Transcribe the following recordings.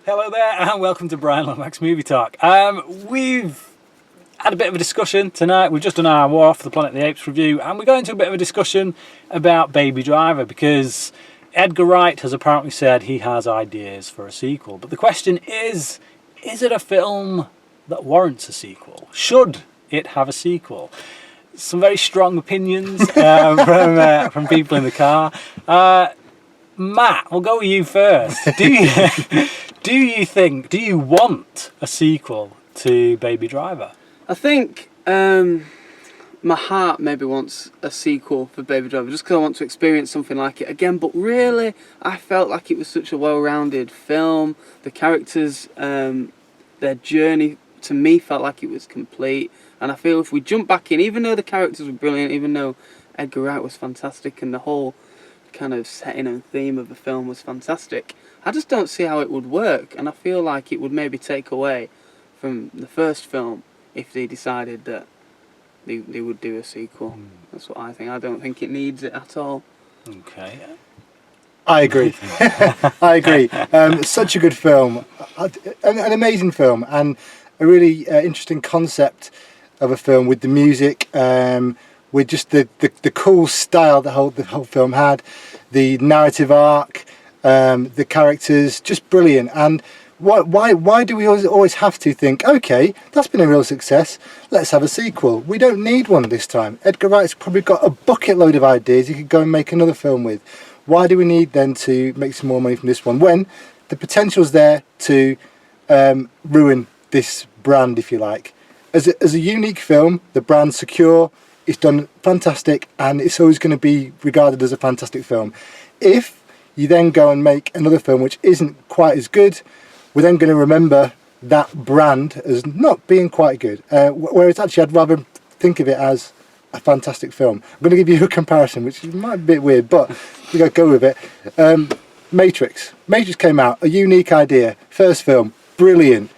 Hello there, and welcome to Brian Lomax Movie Talk. We've had a bit of a discussion tonight. We've just done our War for the Planet of the Apes review, and we're going into a bit of a discussion about Baby Driver because Edgar Wright has apparently said he has ideas for a sequel. But the question is it a film that warrants a sequel? Should it have a sequel? Some very strong opinions from people in the car. Matt, we'll go with you first. Do you want a sequel to Baby Driver? I think my heart maybe wants a sequel for Baby Driver just because I want to experience something like it again. But really, I felt like it was such a well-rounded film. The characters, their journey to me felt like it was complete. And I feel if we jump back in, even though the characters were brilliant, even though Edgar Wright was fantastic and the whole kind of setting and theme of the film was fantastic, I just don't see how it would work, and I feel like it would maybe take away from the first film if they decided that they would do a sequel. That's what I think. I don't think it needs it at all. Okay. I agree. I agree. Such a good film, an amazing film, and a really interesting concept of a film with the music, with just the cool style the whole film had, the narrative arc, the characters, just brilliant. And why do we always have to think, okay, that's been a real success, let's have a sequel? We don't need one this time. Edgar Wright's probably got a bucket load of ideas he could go and make another film with. Why do we need then to make some more money from this one when the potential's there to ruin this brand, if you like? As a unique film, the brand's secure, it's done fantastic, and it's always going to be regarded as a fantastic film. If you then go and make another film which isn't quite as good, we're then going to remember that brand as not being quite good. Whereas actually I'd rather think of it as a fantastic film. I'm going to give you a comparison, which might be a bit weird, but we're going to go with it. Matrix. Matrix came out, a unique idea. First film, brilliant,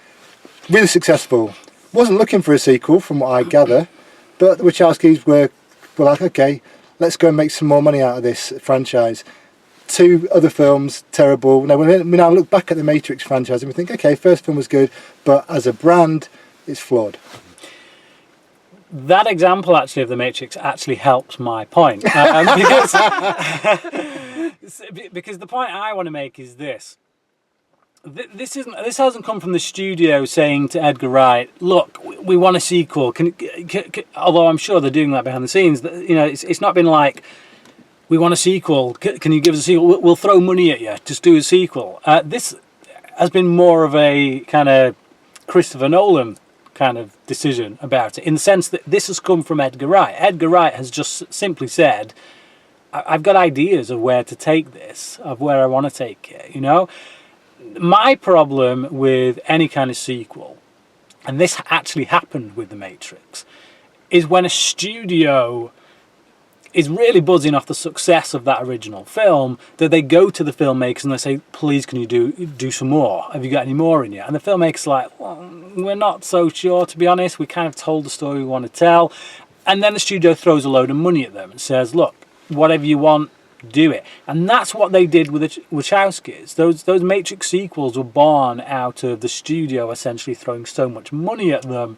really successful. Wasn't looking for a sequel from what I gather, but the Wachowskis were like, okay, let's go and make some more money out of this franchise. Two other films, terrible. Now, we now look back at the Matrix franchise and we think, okay, first film was good, but as a brand, it's flawed. That example actually of the Matrix actually helps my point. Because the point I want to make is this. This hasn't come from the studio saying to Edgar Wright, look, we want a sequel. Although I'm sure they're doing that behind the scenes. It's not been like, we want a sequel. Can you give us a sequel? We'll throw money at you. Just do a sequel. This has been more of a kind of Christopher Nolan kind of decision about it, in the sense that this has come from Edgar Wright. Edgar Wright has just simply said, I've got ideas of where to take this, of where I want to take it, My problem with any kind of sequel, and this actually happened with The Matrix, is when a studio is really buzzing off the success of that original film, that they go to the filmmakers and they say, please, can you do some more? Have you got any more in you? And the filmmaker's like, well, we're not so sure, to be honest. We kind of told the story we want to tell. And then the studio throws a load of money at them and says, look, whatever you want, do it. And that's what they did with the Wachowskis. Those Matrix sequels were born out of the studio essentially throwing so much money at them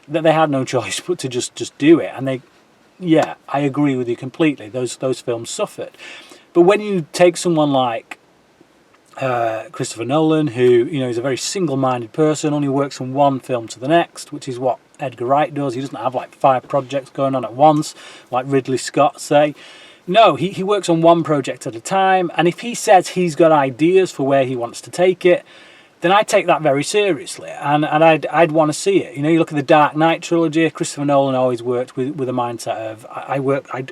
that they had no choice but to just do it. And yeah, I agree with you completely. Those films suffered. But when you take someone like Christopher Nolan, who is a very single-minded person, only works from one film to the next, which is what Edgar Wright does. He doesn't have like 5 projects going on at once, like Ridley Scott, say. No, he works on one project at a time, and if he says he's got ideas for where he wants to take it, then I take that very seriously, and I'd want to see it. You look at the Dark Knight trilogy. Christopher Nolan always worked with a mindset of I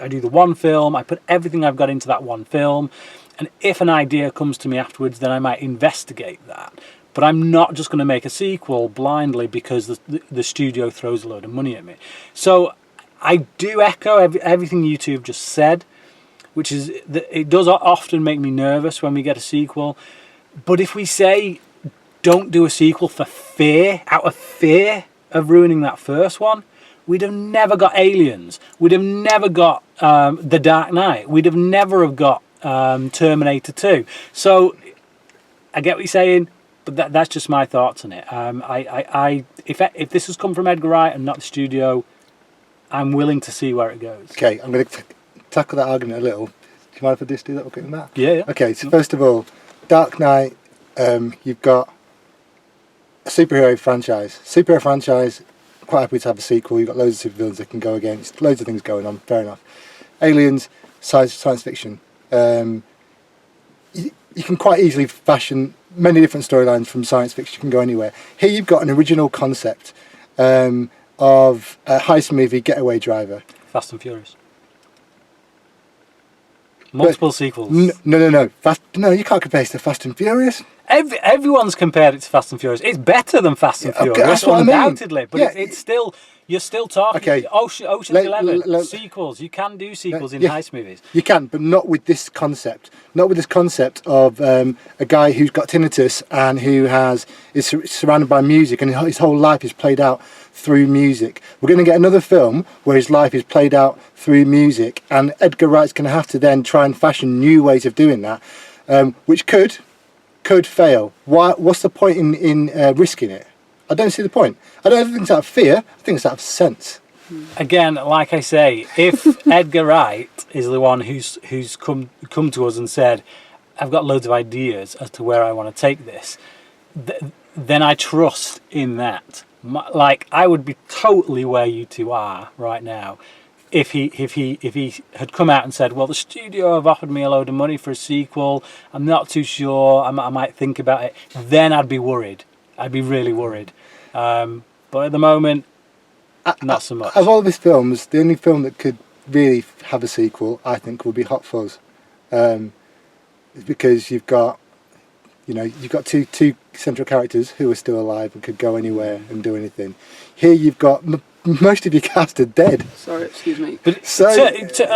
do the one film, I put everything I've got into that one film, and if an idea comes to me afterwards, then I might investigate that. But I'm not just going to make a sequel blindly because the studio throws a load of money at me. So I do echo everything you two have just said, which is that it does often make me nervous when we get a sequel. But if we say don't do a sequel for fear, out of fear of ruining that first one, we'd have never got Aliens. We'd have never got The Dark Knight. We'd have never have got Terminator 2. So I get what you're saying. But that's just my thoughts on it. If this has come from Edgar Wright and not the studio, I'm willing to see where it goes. Okay, I'm going to tackle that argument a little. Do you mind if I just do that? Okay, Matt? Yeah. Okay, so first of all, Dark Knight, you've got a superhero franchise. Quite happy to have a sequel. You've got loads of supervillains that can go against, loads of things going on. Fair enough. Aliens, science fiction. You can quite easily fashion many different storylines from science fiction. You can go anywhere. Here you've got an original concept of a heist movie getaway driver. Fast and Furious. Multiple sequels. No. No, you can't compare it to Fast and Furious. Everyone's compared it to Fast and Furious. It's better than Fast and Furious, that's what undoubtedly. I mean. But it's still, you're still talking. Okay. Ocean's 11 sequels. You can do sequels in heist movies. You can, but not with this concept. Not with this concept of a guy who's got tinnitus and who is surrounded by music, and his whole life is played out through music. We're going to get another film where his life is played out through music, and Edgar Wright's going to have to then try and fashion new ways of doing that, which could fail. What's the point in risking it? I don't see the point. I don't think it's out of fear. I think it's out of sense. Again, like I say, if Edgar Wright is the one who's come to us and said, "I've got loads of ideas as to where I want to take this," then I trust in that. Like, I would be totally where you two are right now if he had come out and said, "Well, the studio have offered me a load of money for a sequel. I'm not too sure. I might think about it." Then I'd be worried. I'd be really worried. But at the moment, not so much. Of all of his films, the only film that could really have a sequel, I think, would be Hot Fuzz, because you've got two central characters who are still alive and could go anywhere and do anything. Here you've got most of your cast are dead. Sorry, excuse me. But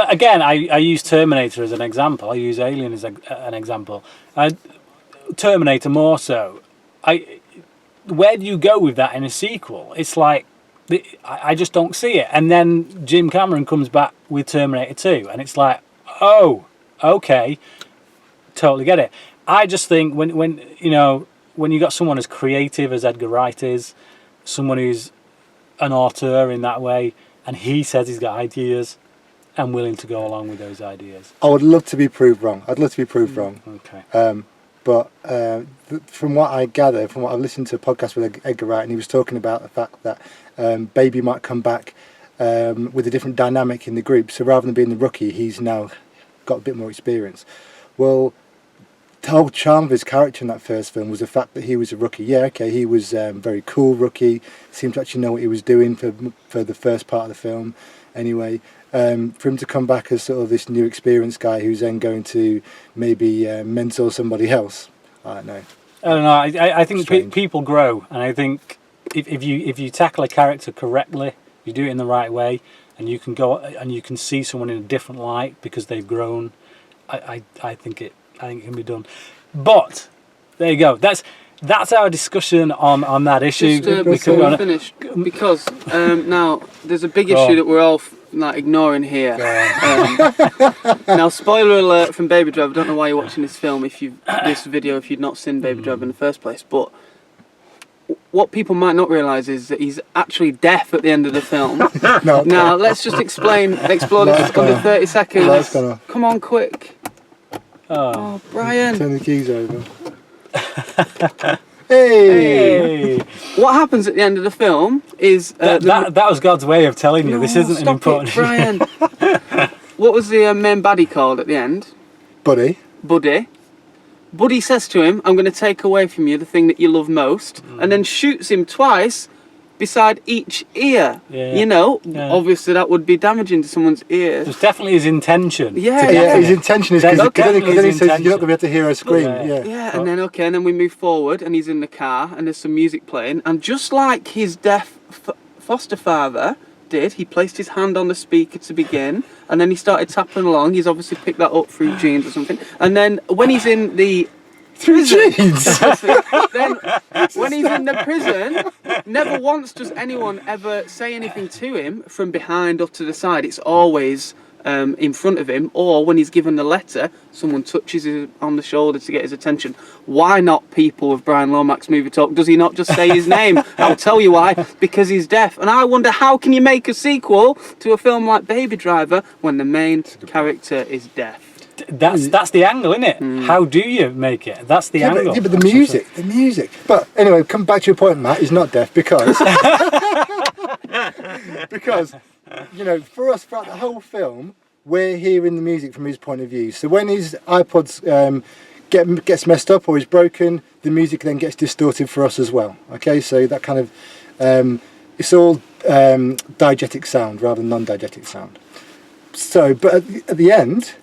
again, I use Terminator as an example. I use Alien as an example. Terminator more so. Where do you go with that in a sequel? It's like, I just don't see it. And then Jim Cameron comes back with Terminator 2, and it's like, oh, okay, totally get it. I just think when you got someone as creative as Edgar Wright is, someone who's an auteur in that way, and he says he's got ideas, I'm willing to go along with those ideas. I would love to be proved wrong. I'd love to be proved wrong. Okay. But from what I gather, from what I've listened to a podcast with Edgar Wright, and he was talking about the fact that Baby might come back with a different dynamic in the group. So rather than being the rookie, he's now got a bit more experience. Well, the whole charm of his character in that first film was the fact that he was a rookie. Yeah, okay, he was very cool rookie, seemed to actually know what he was doing for the first part of the film. Anyway, for him to come back as sort of this new experienced guy who's then going to maybe mentor somebody else, I don't know. I don't know. I think people grow, and I think if you tackle a character correctly, you do it in the right way, and you can go and you can see someone in a different light because they've grown. I think it can be done. But there you go. That's our discussion on that issue. Just before we finish, because now there's a big issue that we're all ignoring here. Now, spoiler alert from Baby Driver. I don't know why you're watching this video if you'd not seen Baby Driver in the first place. But what people might not realise is that he's actually deaf at the end of the film. Now, let's just explore this under 30 seconds. Come on, quick. Oh, Brian. Turn the keys over. Hey! What happens at the end of the film is... that was God's way of telling you this isn't an important... Brian. What was the main baddie called at the end? Buddy. Buddy says to him, "I'm going to take away from you the thing that you love most," and then shoots him twice beside each ear. Obviously that would be damaging to someone's ears. It's definitely his intention. His intention is because then he says you're not going to be able to hear her scream. And then we move forward and he's in the car and there's some music playing, and just like his deaf foster father did, he placed his hand on the speaker to begin, and then he started tapping along. He's obviously picked that up through genes or something, and then when he's in the Through jeans. Then when he's in the prison, never once does anyone ever say anything to him from behind or to the side. It's always in front of him, or when he's given the letter, someone touches him on the shoulder to get his attention. Why not, people of Brian Lomax Movie Talk? Does he not just say his name? I'll tell you why. Because he's deaf. And I wonder, how can you make a sequel to a film like Baby Driver when the main character is deaf? That's the angle, isn't it? How do you make it? That's the angle. But the music. But anyway, come back to your point, Matt. He's not deaf because because for us throughout the whole film, we're hearing the music from his point of view. So when his iPod's gets messed up or is broken, the music then gets distorted for us as well. Okay, so that kind of it's all diegetic sound rather than non-diegetic sound. So, but at the end,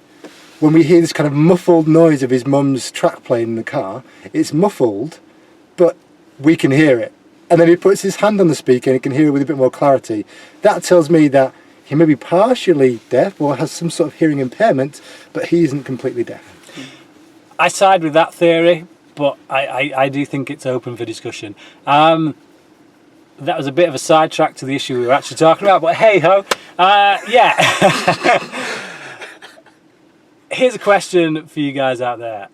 when we hear this kind of muffled noise of his mum's track playing in the car, it's muffled, but we can hear it. And then he puts his hand on the speaker and he can hear it with a bit more clarity. That tells me that he may be partially deaf or has some sort of hearing impairment, but he isn't completely deaf. I side with that theory, but I do think it's open for discussion. That was a bit of a sidetrack to the issue we were actually talking about, but hey-ho. Yeah. Here's a question for you guys out there.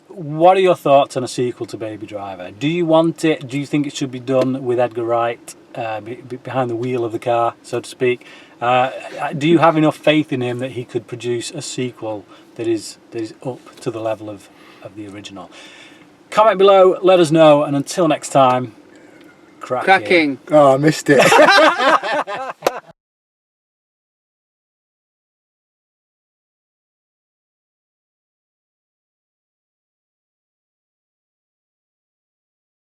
What are your thoughts on a sequel to Baby Driver? Do you want it? Do you think it should be done with Edgar Wright behind the wheel of the car, so to speak? Do you have enough faith in him that he could produce a sequel that is up to the level of the original? Comment below, let us know, and until next time, cracking. Oh, I missed it.